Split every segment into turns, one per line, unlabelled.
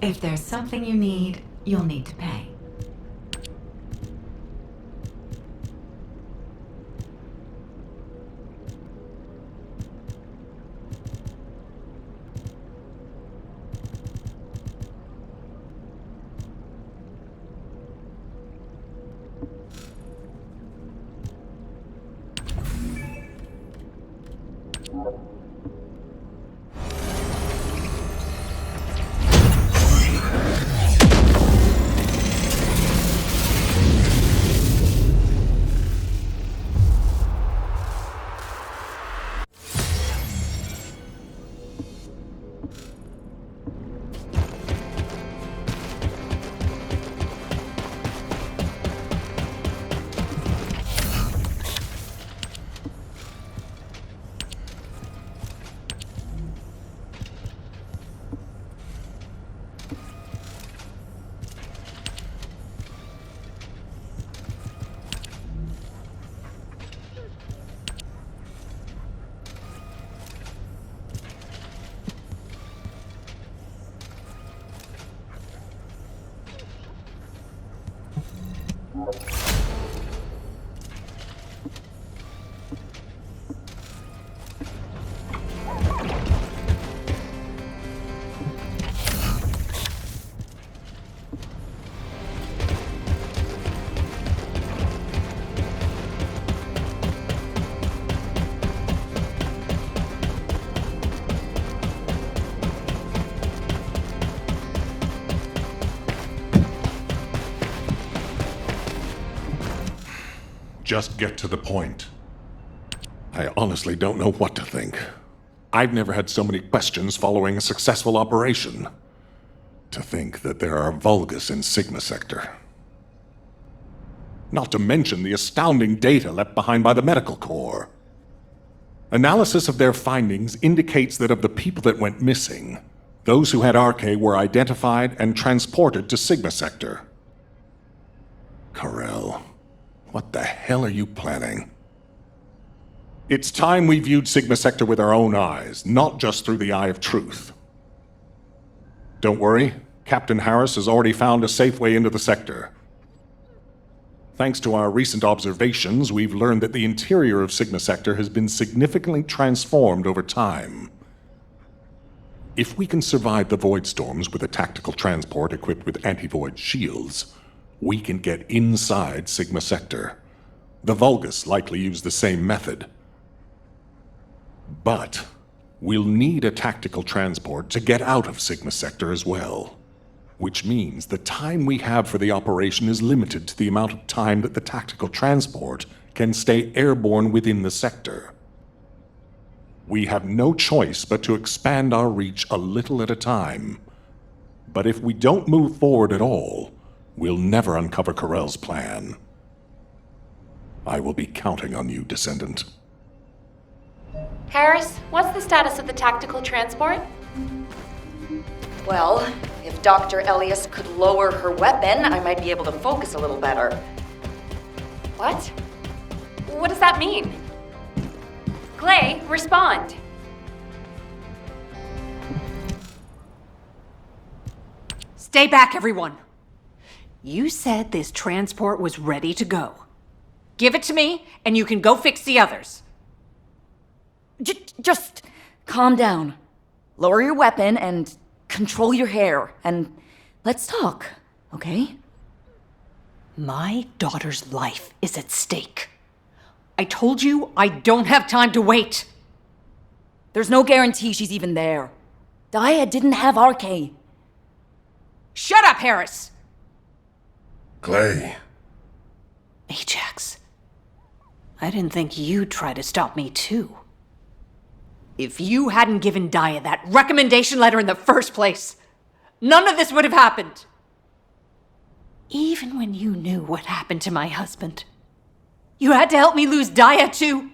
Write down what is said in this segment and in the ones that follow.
If there's something you need, you'll need to pay.
Just get to the point. I honestly don't know what to think. I've never had so many questions following a successful operation. To think that there are Vulgus in Sigma Sector. Not to mention the astounding data left behind by the Medical Corps. Analysis of their findings indicates that of the people that went missing, those who had RK were identified and transported to Sigma Sector. Corell, what the hell are you planning? It's time we viewed Sigma Sector with our own eyes, not just through the eye of truth. Don't worry, Captain Harris has already found a safe way into the sector. Thanks to our recent observations, we've learned that the interior of Sigma Sector has been significantly transformed over time. If we can survive the void storms with a tactical transport equipped with anti-void shields, we can get inside Sigma Sector. The Vulgus likely use the same method. But we'll need a tactical transport to get out of Sigma Sector as well. Which means the time we have for the operation is limited to the amount of time that the tactical transport can stay airborne within the sector. We have no choice but to expand our reach a little at a time. But if we don't move forward at all, we'll never uncover Corell's plan. I will be counting on you, Descendant.
Harris, what's the status of the tactical transport?
Well, if Dr. Elias could lower her weapon, I might be able to focus a little better.
What? What does that mean? Clay, respond.
Stay back, everyone. You said this transport was ready to go. Give it to me, and you can go fix the others.
Just calm down. Lower your weapon and control your hair, and let's talk, okay?
My daughter's life is at stake. I told you I don't have time to wait.
There's no guarantee she's even there. Dia didn't have RK.
Shut up, Harris!
Clay.
Ajax. I didn't think you'd try to stop me, too. If you hadn't given Dia that recommendation letter in the first place, none of this would have happened. Even when you knew what happened to my husband, you had to help me lose Dia, too.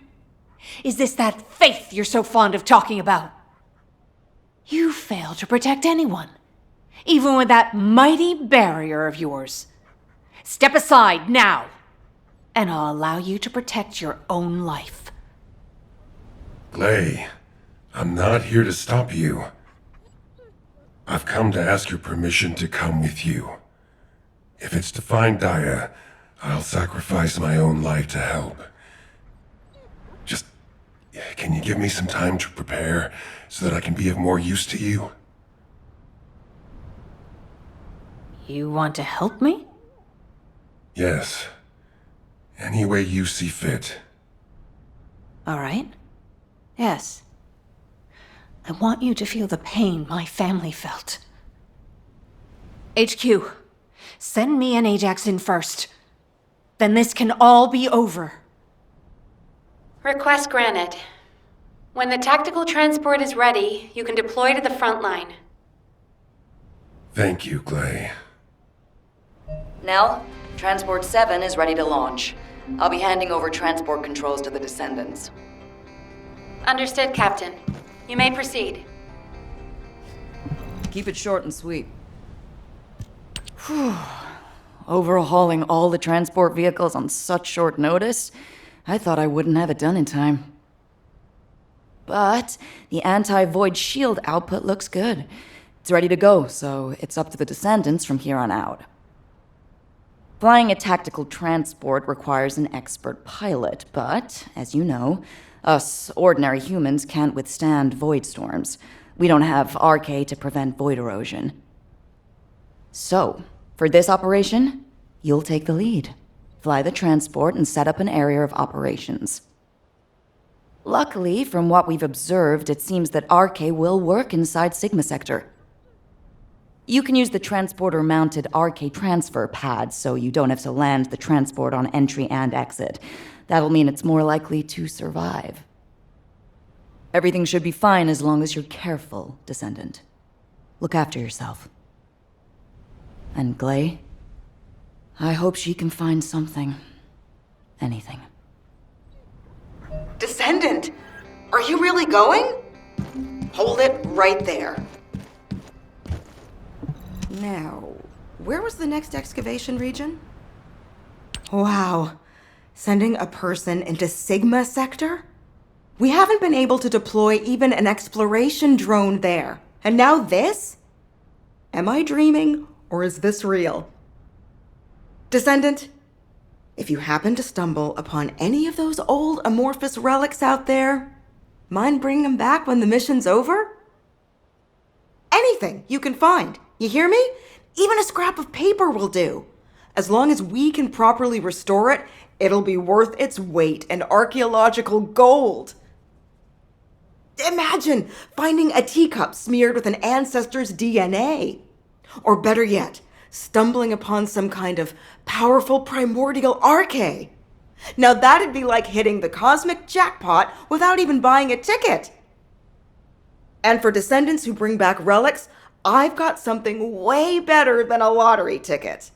Is this that faith you're so fond of talking about? You fail to protect anyone, even with that mighty barrier of yours. Step aside now, and I'll allow you to protect your own life.
Clay, I'm not here to stop you. I've come to ask your permission to come with you. If it's to find Daya, I'll sacrifice my own life to help. Just, can you give me some time to prepare so that I can be of more use to you?
You want to help me?
Yes. Any way you see fit.
All right. Yes. I want you to feel the pain my family felt. HQ, send me and Ajax in first. Then this can all be over.
Request granted. When the tactical transport is ready, you can deploy to the front line.
Thank you, Clay.
Nell, Transport 7 is ready to launch. I'll be handing over transport controls to the Descendants.
Understood, Captain. You may proceed.
Keep it short and sweet. Whew. Overhauling all the transport vehicles on such short notice? I thought I wouldn't have it done in time. But the anti-void shield output looks good. It's ready to go, so it's up to the Descendants from here on out. Flying a tactical transport requires an expert pilot, but, as you know, us ordinary humans can't withstand void storms. We don't have RK to prevent void erosion. So, for this operation, you'll take the lead. Fly the transport and set up an area of operations. Luckily, from what we've observed, it seems that RK will work inside Sigma Sector. You can use the transporter-mounted RK transfer pad, so you don't have to land the transport on entry and exit. That'll mean it's more likely to survive. Everything should be fine as long as you're careful, Descendant. Look after yourself. And Glay, I hope she can find something. Anything.
Descendant, are you really going? Hold it right there. Now, where was the next excavation region? Wow, sending a person into Sigma Sector? We haven't been able to deploy even an exploration drone there. And now this? Am I dreaming, or is this real? Descendant, if you happen to stumble upon any of those old amorphous relics out there, mind bringing them back when the mission's over? Anything you can find, you hear me? Even a scrap of paper will do. As long as we can properly restore it, it'll be worth its weight in archaeological gold. Imagine finding a teacup smeared with an ancestor's DNA. Or better yet, stumbling upon some kind of powerful primordial arche. Now that'd be like hitting the cosmic jackpot without even buying a ticket. And for Descendants who bring back relics, I've got something way better than a lottery ticket.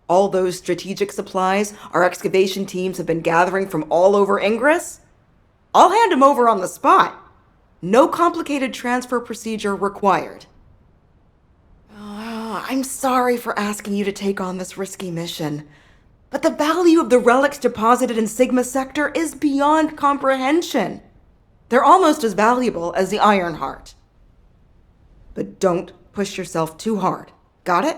All those strategic supplies our excavation teams have been gathering from all over Ingress, I'll hand them over on the spot. No complicated transfer procedure required. I'm sorry for asking you to take on this risky mission, but the value of the relics deposited in Sigma Sector is beyond comprehension. They're almost as valuable as the Iron Heart. But don't push yourself too hard. Got it?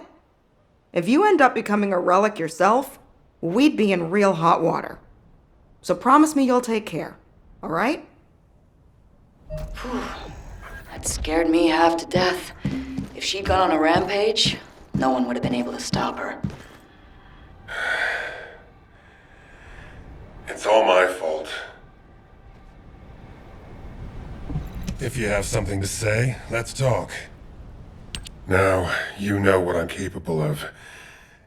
If you end up becoming a relic yourself, we'd be in real hot water. So promise me you'll take care, all right?
That scared me half to death. If she'd gone on a rampage, no one would have been able to stop her.
It's all my fault. If you have something to say, let's talk. Now, you know what I'm capable of.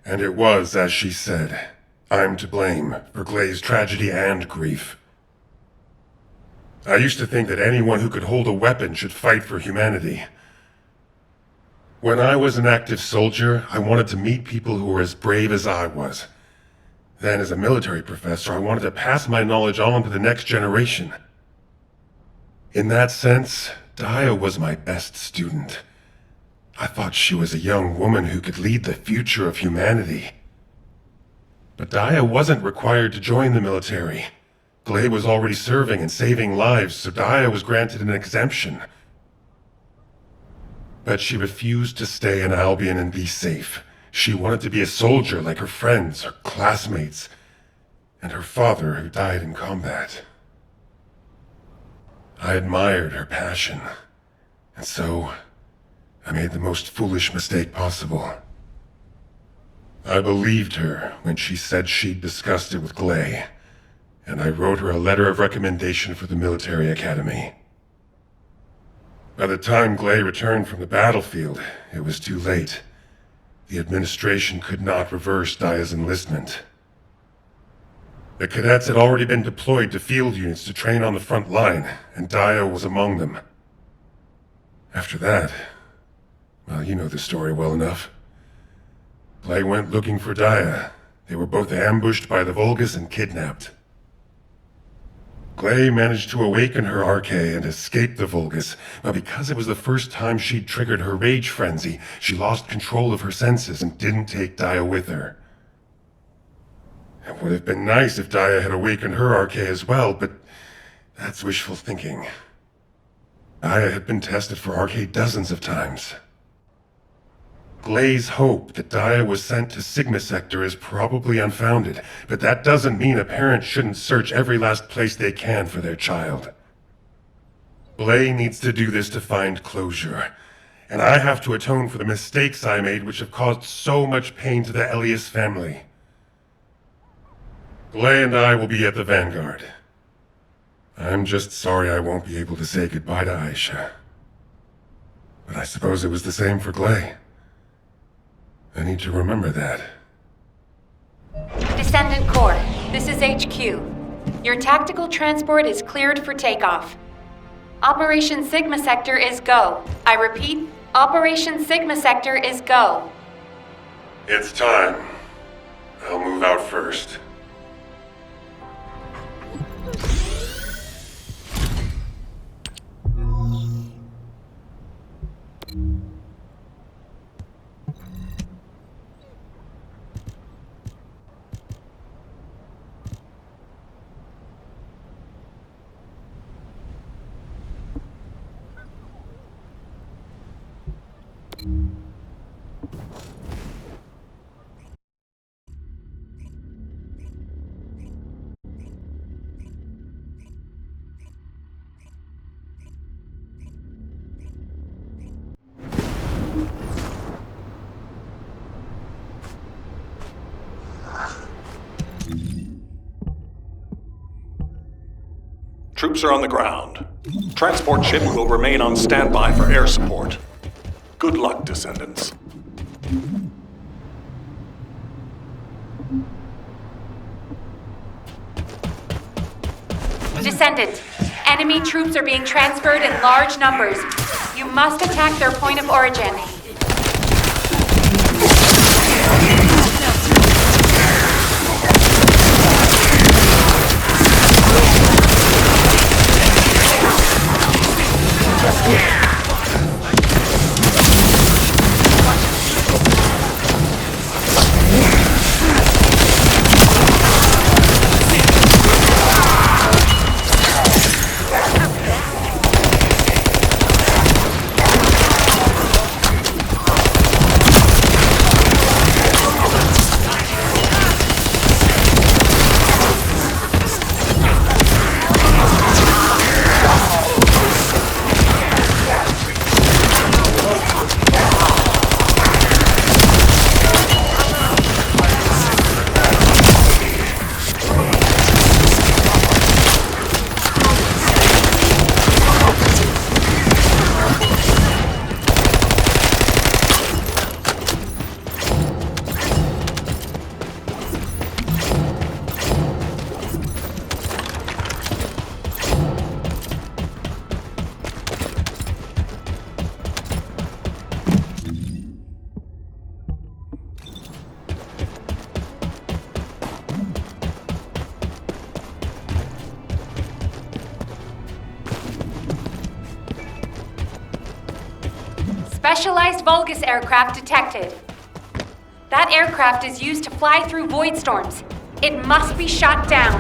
And it was, as she said, I'm to blame for Glay's tragedy and grief. I used to think that anyone who could hold a weapon should fight for humanity. When I was an active soldier, I wanted to meet people who were as brave as I was. Then, as a military professor, I wanted to pass my knowledge on to the next generation. In that sense, Daya was my best student. I thought she was a young woman who could lead the future of humanity. But Daya wasn't required to join the military. Glay was already serving and saving lives, so Daya was granted an exemption. But she refused to stay in Albion and be safe. She wanted to be a soldier like her friends, her classmates, and her father who died in combat. I admired her passion, and so I made the most foolish mistake possible. I believed her when she said she'd discussed it with Glay, and I wrote her a letter of recommendation for the military academy. By the time Glay returned from the battlefield, it was too late. The administration could not reverse Daya's enlistment. The cadets had already been deployed to field units to train on the front line, and Daya was among them. After that, well, you know the story well enough. Glay went looking for Daya. They were both ambushed by the Vulgus and kidnapped. Glay managed to awaken her Arche and escape the Vulgus, but because it was the first time she'd triggered her rage frenzy, she lost control of her senses and didn't take Daya with her. It would have been nice if Daya had awakened her Arche as well, but that's wishful thinking. Daya had been tested for Arche dozens of times. Glay's hope that Daya was sent to Sigma Sector is probably unfounded, but that doesn't mean a parent shouldn't search every last place they can for their child. Glay needs to do this to find closure, and I have to atone for the mistakes I made which have caused so much pain to the Elias family. Glay and I will be at the Vanguard. I'm just sorry I won't be able to say goodbye to Aisha. But I suppose it was the same for Glay. I need to remember that.
Descendant Corps, this is HQ. Your tactical transport is cleared for takeoff. Operation Sigma Sector is go. I repeat, Operation Sigma Sector is go.
It's time. I'll move out first.
Troops are on the ground. Transport ship will remain on standby for air support. Good luck, Descendants.
Descendant, enemy troops are being transferred in large numbers. You must attack their point of origin. Specialized Vulgus aircraft detected. That aircraft is used to fly through void storms. It must be shot down.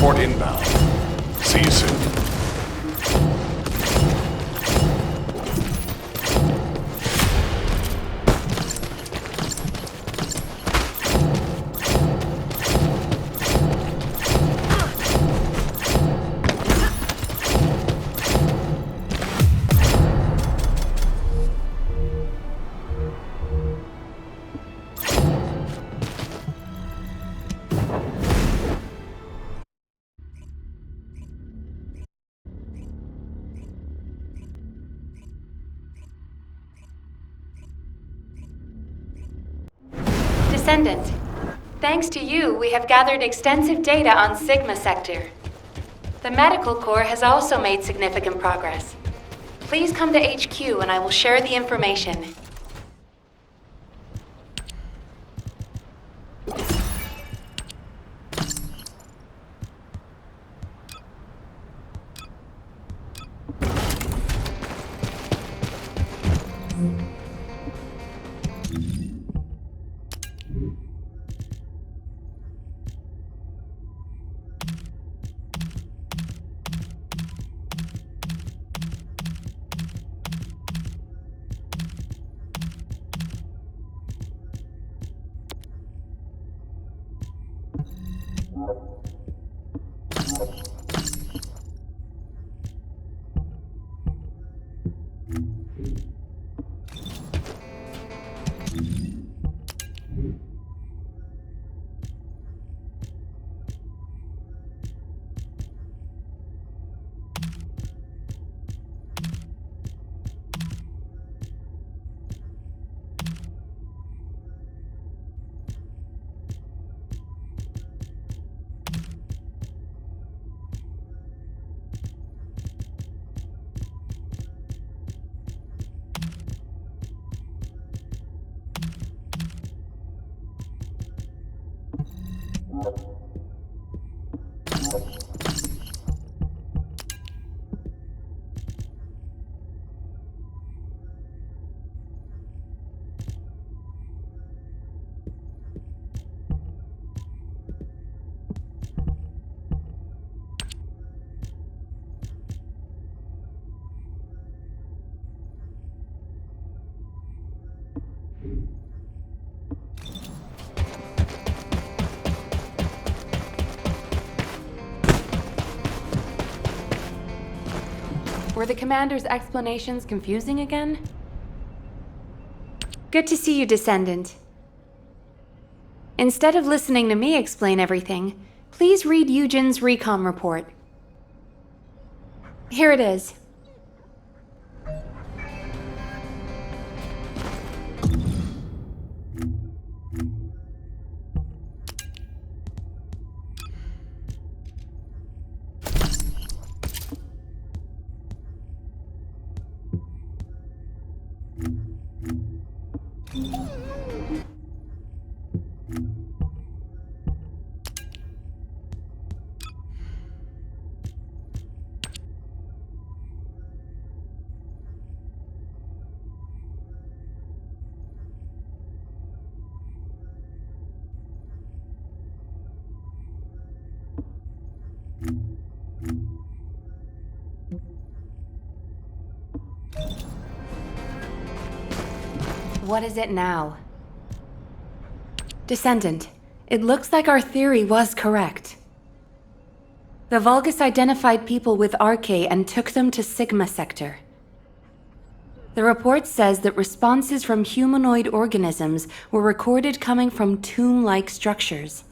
transport inbound. See you soon.
Descendant, thanks to you, we have gathered extensive data on Sigma Sector. The Medical Corps has also made significant progress. Please come to HQ and I will share the information. Were the commander's explanations confusing again? Good to see you, Descendant. Instead of listening to me explain everything, please read Eugen's recon report. Here it is. What is it now? Descendant, it looks like our theory was correct. The Vulgus identified people with RK and took them to Sigma Sector. The report says that responses from humanoid organisms were recorded coming from tomb-like structures.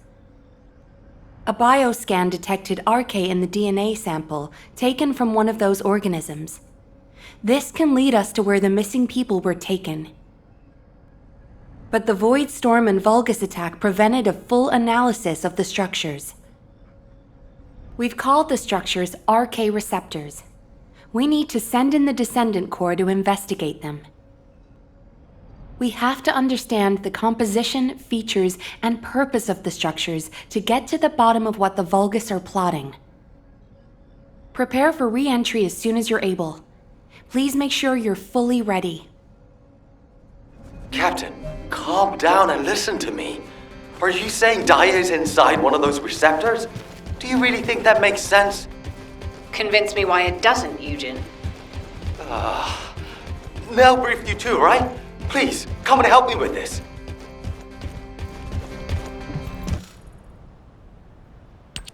A bioscan detected RK in the DNA sample taken from one of those organisms. This can lead us to where the missing people were taken. But the Void Storm and Vulgus attack prevented a full analysis of the structures. We've called the structures RK receptors. We need to send in the Descendant Corps to investigate them. We have to understand the composition, features, and purpose of the structures to get to the bottom of what the Vulgus are plotting. Prepare for re-entry as soon as you're able. Please make sure you're fully ready.
Captain, calm down and listen to me. Are you saying Daya is inside one of those receptors? Do you really think that makes sense?
Convince me why it doesn't, Eugen.
Mel briefed you too, right? Please, come and help me with this.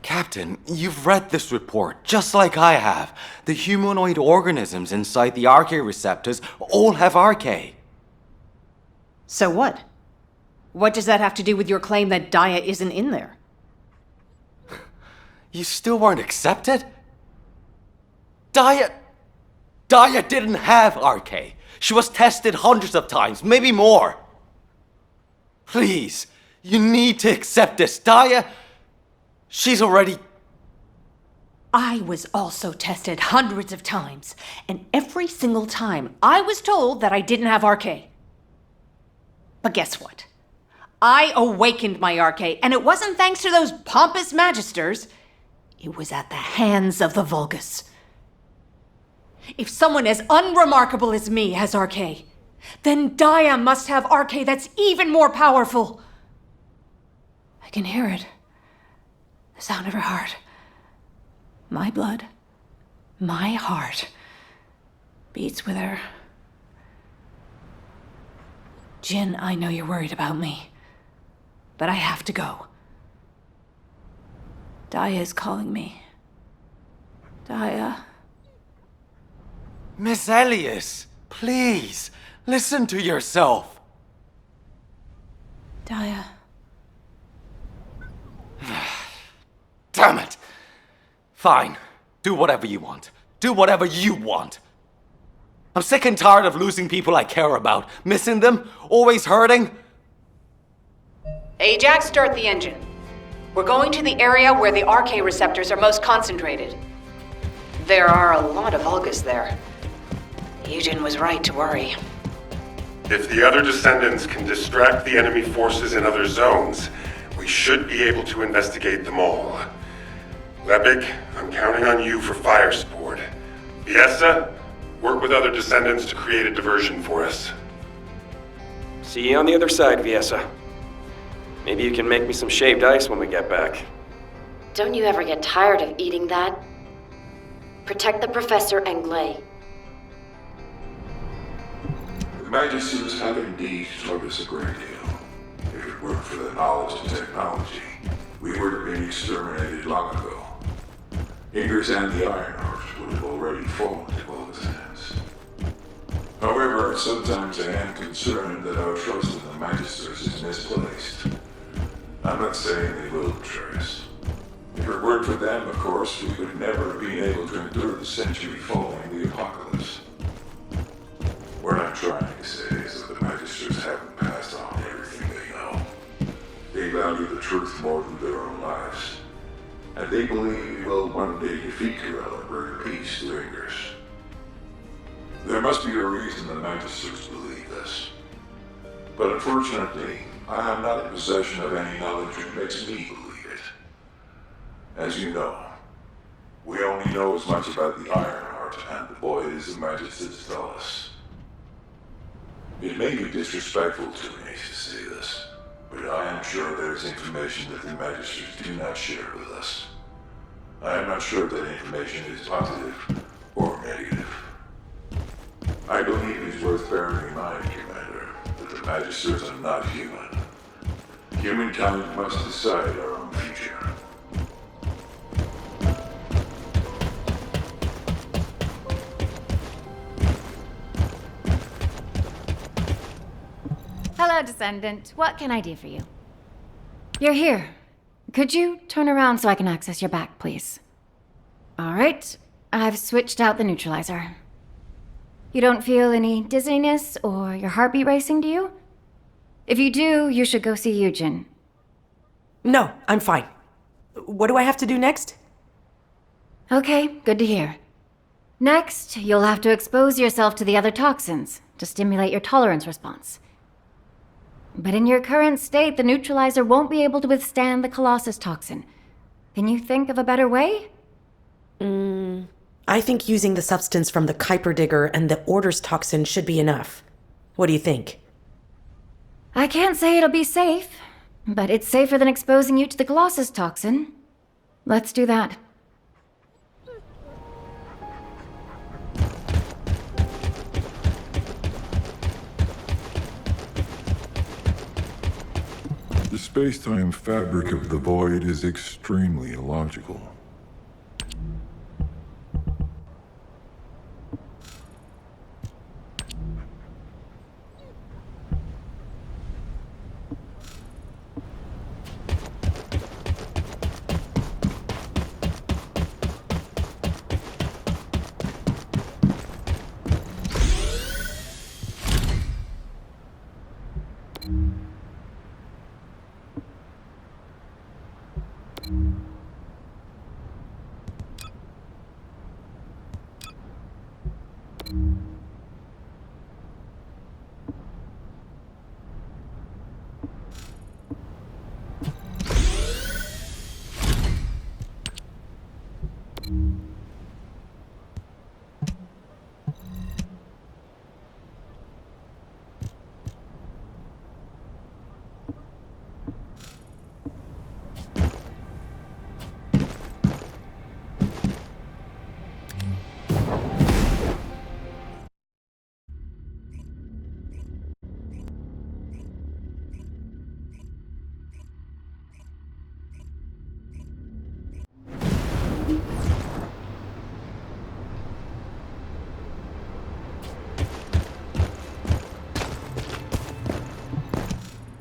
Captain, you've read this report, just like I have. The humanoid organisms inside the RK receptors all have RK.
So what? What does that have to do with your claim that Daya isn't in there?
You still weren't accepted? Daya didn't have RK. She was tested hundreds of times, maybe more. Please, you need to accept this. Daya, she's already...
I was also tested hundreds of times, and every single time I was told that I didn't have RK. But guess what? I awakened my RK, and it wasn't thanks to those pompous magisters. It was at the hands of the Vulgus. If someone as unremarkable as me has RK, then Daya must have RK that's even more powerful. I can hear it. The sound of her heart. My blood, my heart, beats with her. Jin, I know you're worried about me, but I have to go. Daya is calling me. Daya.
Miss Elias, please, listen to yourself.
Daya.
Damn it. Fine. Do whatever you want. Do whatever you want. I'm sick and tired of losing people I care about, missing them, always hurting.
Ajax, start the engine. We're going to the area where the RK receptors are most concentrated. There are a lot of Vulgus there. Eugen was right to worry.
If the other descendants can distract the enemy forces in other zones, we should be able to investigate them all. Lepik, I'm counting on you for fire support. Fiesta, work with other descendants to create a diversion for us.
See you on the other side, Viesa. Maybe you can make me some shaved ice when we get back.
Don't you ever get tired of eating that? Protect the Professor and Glay.
The Magisters have indeed taught us a great deal. If it weren't for the knowledge and technology, we would have been exterminated long ago. Ingers and the Ironheart would have already fallen to Volga's hands. However, sometimes I am concerned that our trust in the Magisters is misplaced. I'm not saying they will betray us. If it weren't for them, of course, we would never have been able to endure the century following the apocalypse. What I'm trying to say is that the Magisters haven't passed on everything they know. They value the truth more than their own lives. And they believe we will one day defeat Kirel and bring peace to Ingers. There must be a reason the Magisters believe this. But unfortunately, I am not in possession of any knowledge which makes me believe it. As you know, we only know as much about the Ironheart and the void as the Magisters tell us. It may be disrespectful to me to say this, but I am sure there is information that the Magisters do not share with us. I am not sure that information is positive or negative. I believe it is worth bearing in mind, Commander, that the Magisters are not human. Humankind must decide our own future.
Hello, Descendant. What can I do for you? You're here. Could you turn around so I can access your back, please? All right. I've switched out the neutralizer. You don't feel any dizziness or your heartbeat racing, do you? If you do, you should go see Eugen.
No, I'm fine. What do I have to do next?
Okay, good to hear. Next, you'll have to expose yourself to the other toxins to stimulate your tolerance response. But in your current state, the neutralizer won't be able to withstand the Colossus toxin. Can you think of a better way?
I think using the substance from the Kuiper Digger and the Orders toxin should be enough. What do you think?
I can't say it'll be safe, but it's safer than exposing you to the Colossus toxin. Let's do that.
The space-time fabric of the void is extremely illogical.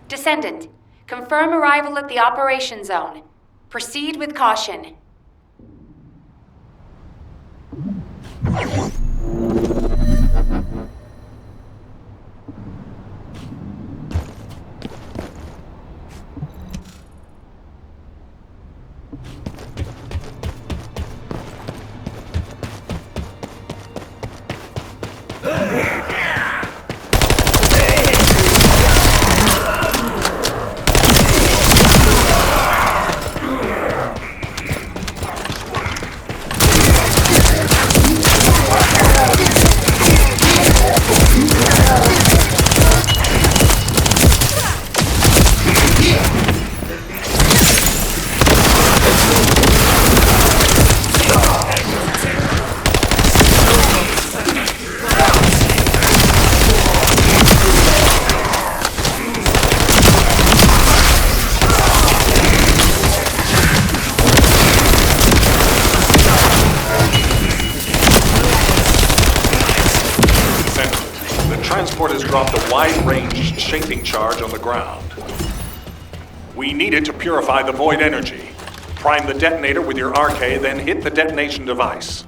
Descendant, confirm arrival at the operation zone. Proceed with caution.
Transport has dropped a wide-range shaping charge on the ground. We need it to purify the void energy. Prime the detonator with your RK, then hit the detonation device.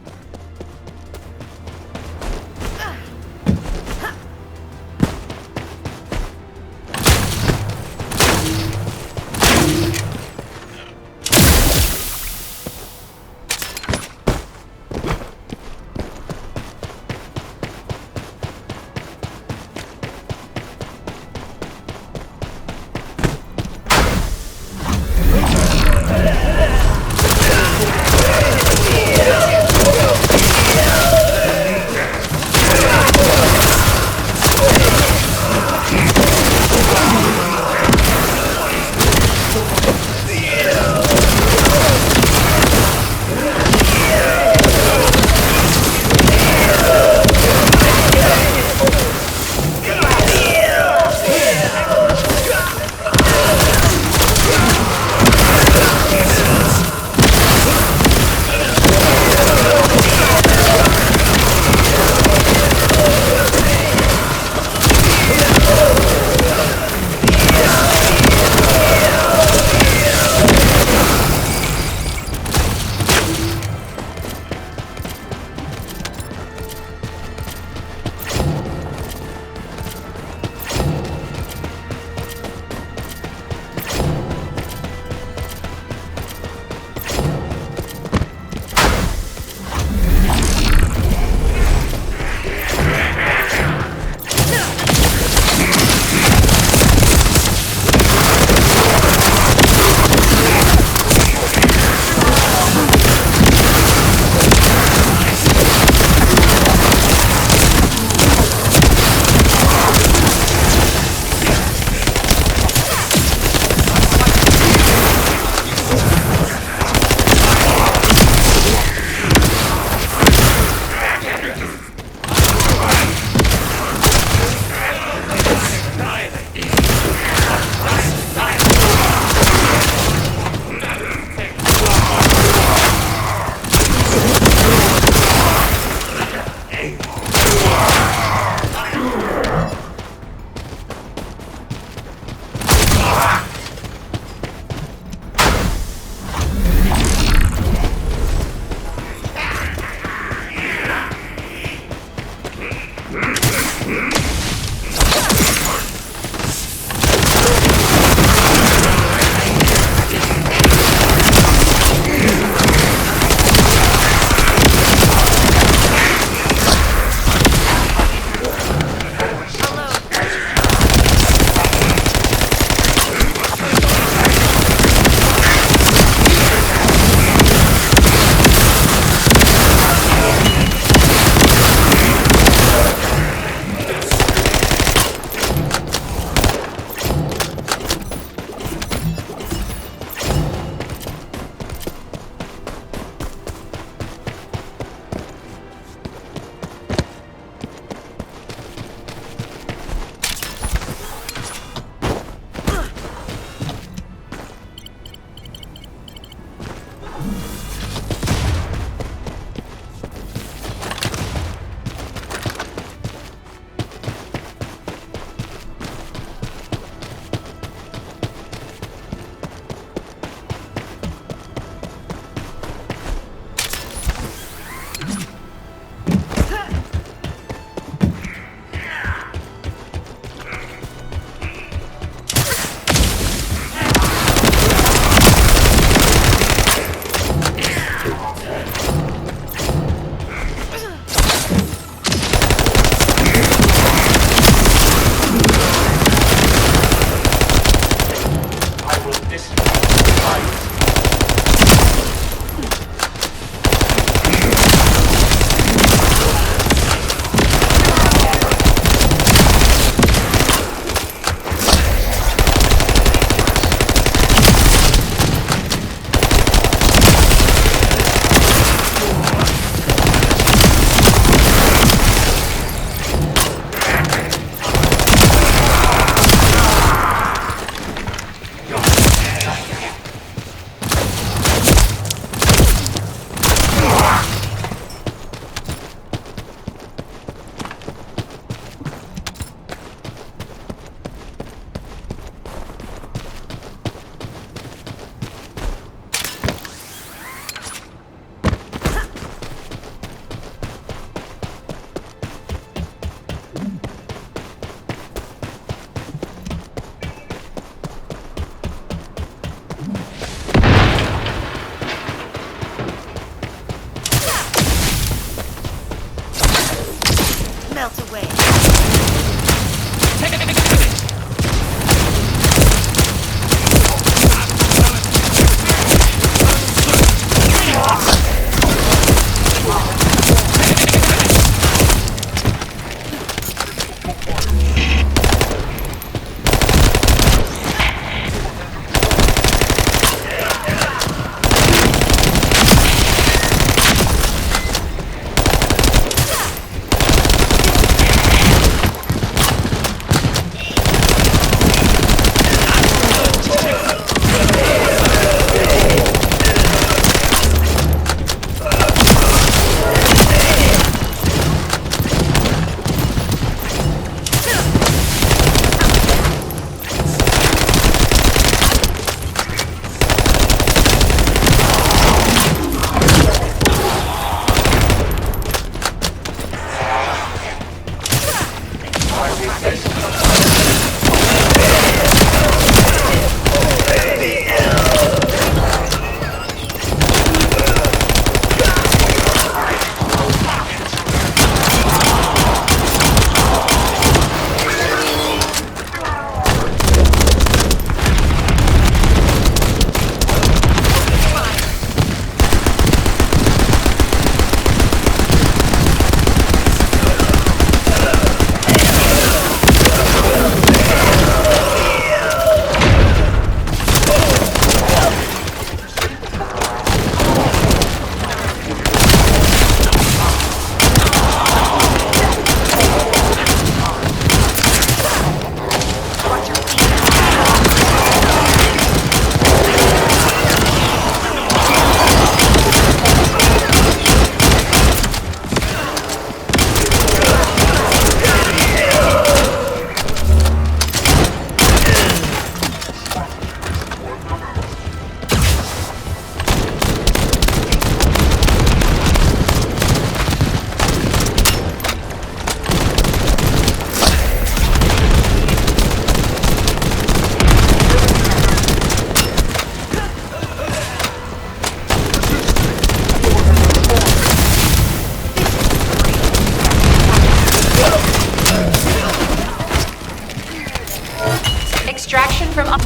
from...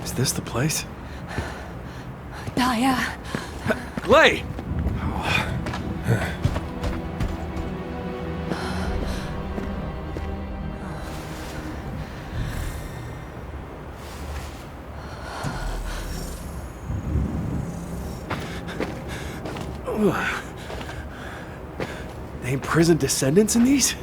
Is this the place?
Daya.
Glay! They imprisoned descendants in these?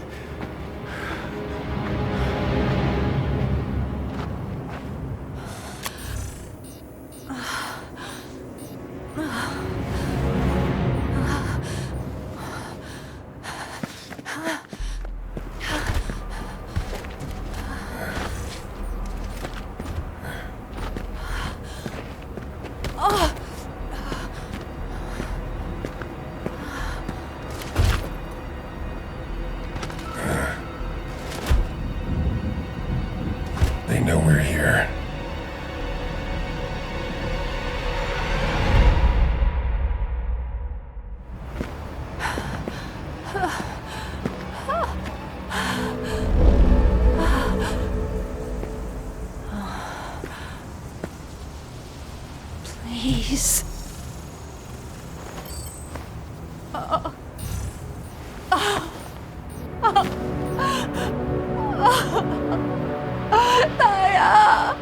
They know we're here.
Please. Daya.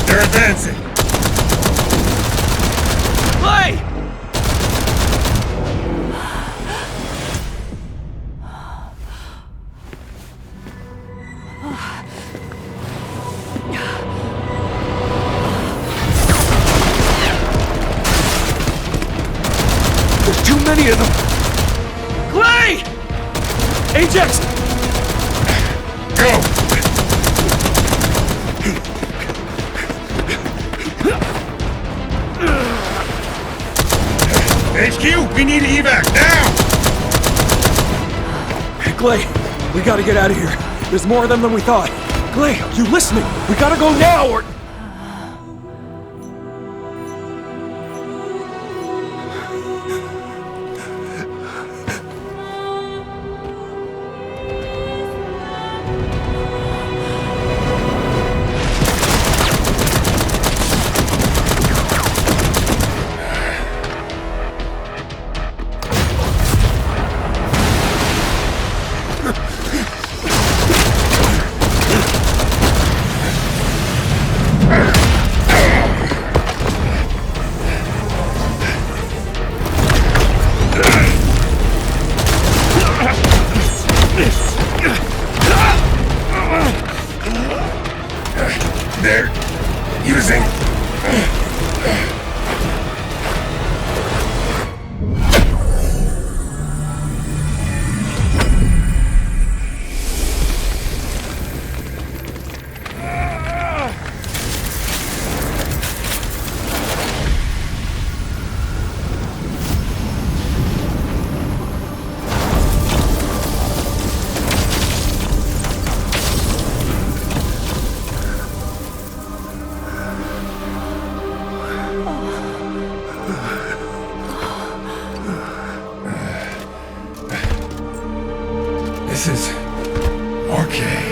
They're advancing!
Glay! There's too many of them! Glay! Ajax!
Go! HQ, we need evac now!
Glay, we gotta get out of here. There's more of them than we thought. Glay, you listening? We gotta go now or...
They're using... This is... okay.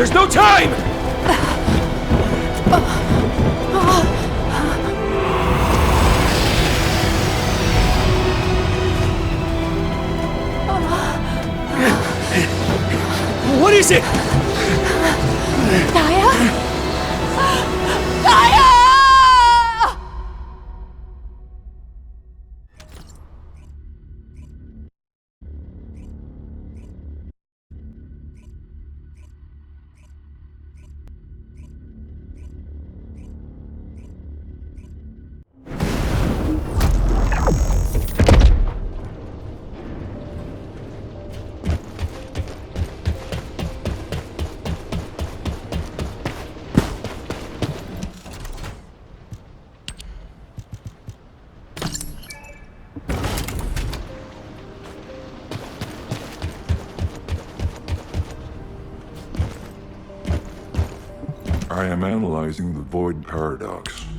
There's no time! What is it?
Daya? Daya!
I am analyzing the void paradox.